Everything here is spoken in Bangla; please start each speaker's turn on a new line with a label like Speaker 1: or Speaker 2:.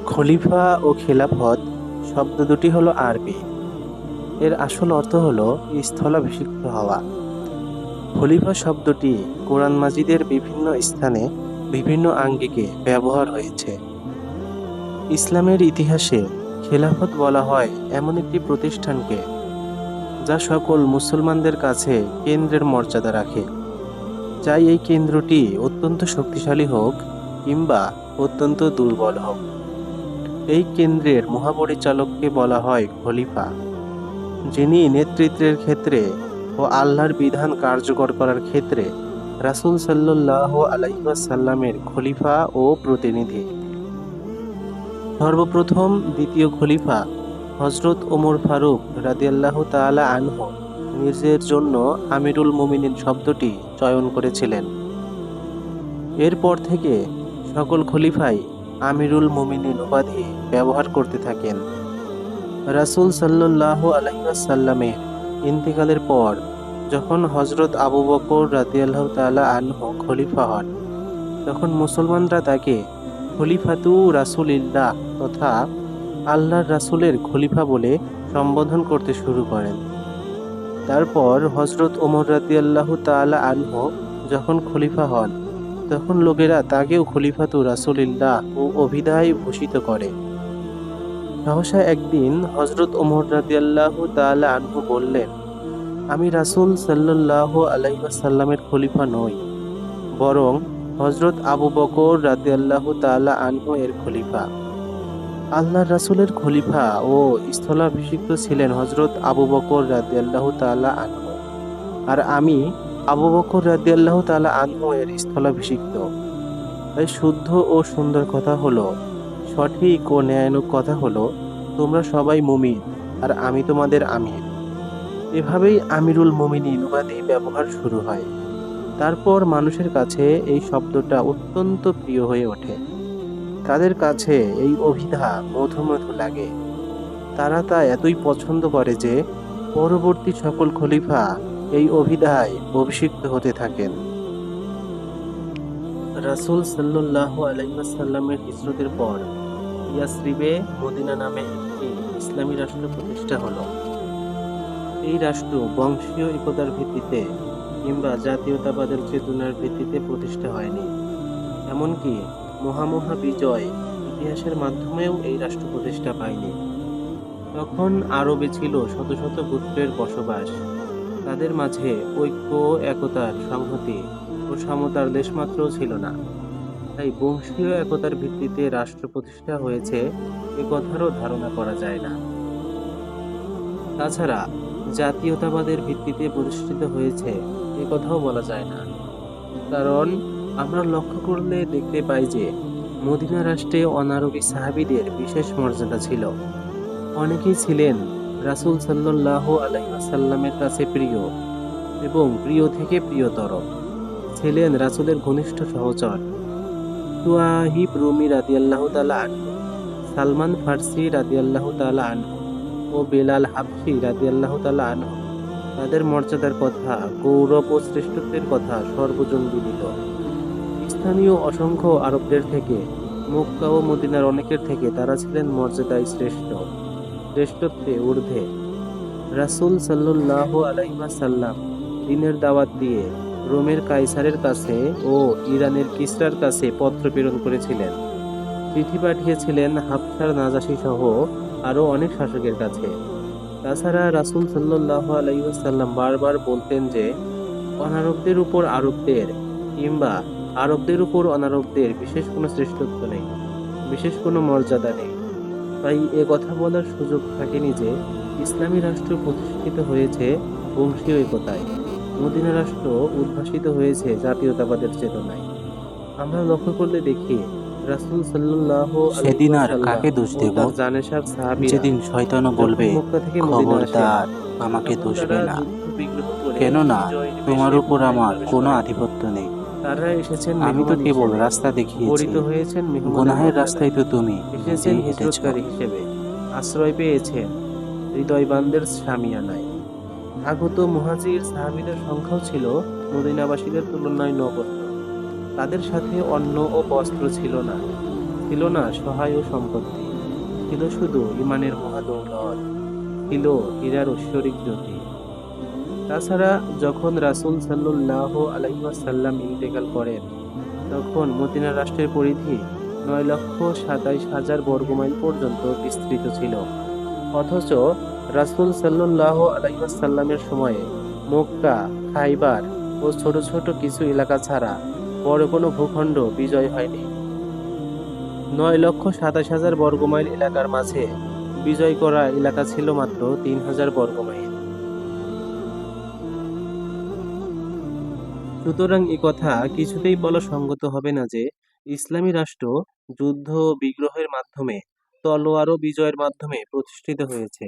Speaker 1: খলিফা ও খেলাফত শব্দ দুটি হলো আরবি। এর আসল অর্থ হলো স্থলাভিষিক্ত হওয়া। খলিফা শব্দটি কোরআন মাজিদের বিভিন্ন স্থানে বিভিন্ন আঙ্গিকে ব্যবহার হয়েছে। ইসলামের ইতিহাসে খেলাফত বলা হয় এমন একটি প্রতিষ্ঠানকে যা সকল মুসলমানদের কাছে কেন্দ্রের মর্যাদা রাখে। চাই এই কেন্দ্রটি অত্যন্ত শক্তিশালী হোক কিংবা অত্যন্ত দুর্বল হোক, এই কেন্দ্রের মহাপরিচালককে বলা হয় খলিফা, যিনি নেতৃত্বের ক্ষেত্রে ও আল্লাহর বিধান কার্যকর করার ক্ষেত্রে রাসূল সাল্লাল্লাহু আলাইহি ওয়াসাল্লামের খলিফা ও প্রতিনিধি। সর্বপ্রথম দ্বিতীয় খলিফা হযরত ওমর ফারুক রাদিয়াল্লাহু তাআলা আনহু নিজের জন্য আমিরুল মুমিনিন শব্দটি চয়ন করেছিলেন। এরপর থেকে সকল খলিফাই আমিরুল মুমিনিন উপাধি ব্যবহার করতে থাকেন। রাসূল সাল্লাল্লাহু আলাইহি ওয়াসাল্লামের ইন্তিকালের পর যখন হযরত আবু বকর রাদিয়াল্লাহু তাআলা আনহু খলিফা হন, তখন মুসলমানরা তাকে খলিফাতু রাসূলিল্লাহ তথা আল্লাহর রাসূলের খলিফা বলে সম্বোধন করতে শুরু করেন। তারপর হযরত ওমর রাদিয়াল্লাহু তাআলা আনহু যখন খলিফা হন, তখন লোকেরা তাকেও খলিফাতু রাসূলিল্লাহ ও অভিধায় ভূষিত করে। সহসা একদিন হযরত ওমর রাদিয়াল্লাহু তাআলা আনহু বললেন, আমি রাসূল সাল্লাল্লাহু আলাইহি ওয়াসাল্লামের খলিফা নই, বরং হযরত আবু বকর রাদিয়াল্লাহু তাআলা আনহু এর খলিফা। আল্লাহর রাসূলের খলিফা ও স্থলাভিষিক্ত ছিলেন হযরত আবু বকর রাদিয়াল্লাহু তাআলা আনহু, আর আমি আবু বকর রাদিয়াল্লাহু তাআলা আনহু এর স্থলাভিষিক্ত। তাই শুদ্ধ ও সুন্দর কথা হলো, সঠিক ও ন্যায়ানুগ কথা হলো, তোমরা সবাই মুমিন আর আমি তোমাদের আমির। এভাবেই আমিরুল মুমিনিন উপাধি ব্যবহার শুরু হয়। তারপর মানুষের কাছে এই শব্দটা অত্যন্ত প্রিয় হয়ে ওঠে। তাদের কাছে এই অভিধা মধু মধু লাগে। তারা তা এতই পছন্দ করে যে পরবর্তী সকল খলিফা এই অভিধায় অভিষিক্ত হতে থাকেন। রাসূল সাল্লাল্লাহু আলাইহি ওয়াসাল্লামের হিজরতের পর ইয়াসরিবে মদিনা নামে একটি ইসলামী রাষ্ট্র প্রতিষ্ঠা হলো। এই রাষ্ট্র বংশীয় একতার ভিত্তিতে কিংবা জাতীয়তাবাদের চেতনার ভিত্তিতে প্রতিষ্ঠা হয়নি। এমনকি মহামহা বিজয় ইতিহাসের মাধ্যমেও এই রাষ্ট্র প্রতিষ্ঠা পায়নি। তখন আরবে ছিল শত শত গোত্রের বসবাস। তাদের মাঝে ঐক্য, একতার, সংহতি ও সমতার লেশমাত্রও ছিল না। তাই বংশীয় একতার ভিত্তিতে রাষ্ট্র প্রতিষ্ঠা হয়েছে এ কথারও ধারণা করা যায় না। তাছাড়া জাতীয়তাবাদের ভিত্তিতে প্রতিষ্ঠিত হয়েছে এ কথাও বলা যায় না। কারণ আমরা লক্ষ্য করলে দেখতে পাই যে মদিনা রাষ্ট্রে অনারবি সাহাবীদের বিশেষ মর্যাদা ছিল। অনেকেই ছিলেন রাসূল সাল্লাল্লাহু আলাইহি ওয়াসাল্লামের কাছে প্রিয় এবং প্রিয় থেকে প্রিয়তর। ছিলেন রাসূলের ঘনিষ্ঠ সহচর সুহাইব রুমি রাদিয়াল্লাহু তাআলা আনহু, সালমান ফার্সি রাদিয়াল্লাহু তাআলা আনহু ও বেলাল হাবশী রাদিয়াল্লাহু তাআলা আনহু। তাদের মর্যাদার কথা, গৌরব ও শ্রেষ্ঠত্বের কথা সর্বজন বিদিত। স্থানীয় অসংখ্য আরবদের থেকে, মক্কা ও মদিনার অনেকের থেকে তারা ছিলেন মর্যাদায় শ্রেষ্ঠ, শ্রেষ্ঠত্বে ঊর্ধ্বে। রাসূল সাল্লাল্লাহু আলাইহি ওয়াসাল্লাম দ্বীনের দাওয়াত দিয়ে রোমের কায়সারের কাছে ও ইরানের কিসরার কাছে পত্র প্রেরণ করেছিলেন। চিঠি পাঠিয়েছিলেন হাবশার নাজাশী সহ আরও অনেক শাসকের কাছে। তাছাড়া রাসূল সাল্লাল্লাহু আলাইহি ওয়াসাল্লাম বারবার বলতেন যে অনারবদের উপর আরবদের কিংবা আরবদের উপর অনারবদের বিশেষ কোনো শ্রেষ্ঠত্ব নেই, বিশেষ কোনো মর্যাদা নেই। তাই এ কথা বলার সুযোগ থাকেনি যে ইসলামী রাষ্ট্র প্রতিষ্ঠিত হয়েছে বংশীয় একতায়, মদিনা রাষ্ট্র উদ্ভাসিত হয়েছে জাতীয়তাবাদের চেতনায়। আমরা লক্ষ্য করলে দেখি রাসূল সাল্লাল্লাহু আলাইহি
Speaker 2: সেদিন আর
Speaker 1: ওয়াসাল্লাম
Speaker 2: কাকে দোষ
Speaker 1: ও
Speaker 2: দেব?
Speaker 1: তার জানেশার সাহাবীরা
Speaker 2: যেদিন শয়তানও
Speaker 1: যখন
Speaker 2: বলবে,
Speaker 1: মক্কা থেকে মদিনা আসেন,
Speaker 2: খবরদার আমাকে
Speaker 1: তখন
Speaker 2: দোষবে
Speaker 1: তারা
Speaker 2: না,
Speaker 1: যুদ্ধ বিগ্রহ করে
Speaker 2: কেননা
Speaker 1: বিজয়ের
Speaker 2: তোমার
Speaker 1: বেশে
Speaker 2: উপর
Speaker 1: মক্কায়
Speaker 2: আমার
Speaker 1: প্রবেশ
Speaker 2: কোনো
Speaker 1: করেন।
Speaker 2: আধিপত্য নেই।
Speaker 1: তারা এসেছেন
Speaker 2: আমি তো
Speaker 1: মেহমান
Speaker 2: কেবল
Speaker 1: হিসেবে,
Speaker 2: রাস্তা দেখিয়েছি,
Speaker 1: বরিত হয়েছেন মেহমানের
Speaker 2: গুনাহের রাস্তায়
Speaker 1: মর্যাদায়,
Speaker 2: তো তুমি
Speaker 1: এসেছেন
Speaker 2: নিজেই হেঁটেছ।
Speaker 1: হিজরতকারী হিসেবে, আশ্রয় পেয়েছেন হৃদয়বানদের সামিয়ানায়। আগত মুহাজির সাহাবীদের সংখ্যাও ছিল মদিনাবাসীদের তুলনায় নগণ্য। তাদের সাথে অন্ন ও বস্ত্র ছিল না। ছিল না সহায় ও সম্পত্তি, ছিল শুধু ইমানের মহাদৌলত, ছিল হীরার ঐশ্বরিক জ্যোতি। তাছাড়া যখন রাসূল সাল্লাল্লাহু আলাইহি ওয়াসাল্লাম ইন্তেকাল করেন, তখন মদিনা রাষ্ট্রের পরিধি 9,27,000 বর্গমাইল পর্যন্ত বিস্তৃত ছিল। অথচ রাসূল সাল্লাল্লাহু আলাইহি ওয়াসাল্লামের সময়ে মক্কা, খাইবার ও ছোট ছোট কিছু এলাকা ছাড়া বড় কোনো ভূখণ্ড বিজয় হয়নি। 9,27,000 বর্গমাইল এলাকার মাঝে বিজয় করা এলাকা ছিল মাত্র 3,000 বর্গমাইল। সুতরাং এ কথা কিছুতেই বলা সঙ্গত হবে না যে ইসলামী রাষ্ট্র যুদ্ধ ও বিগ্রহের মাধ্যমে, তলোয়ার ও বিজয়ের মাধ্যমে প্রতিষ্ঠিত হয়েছে।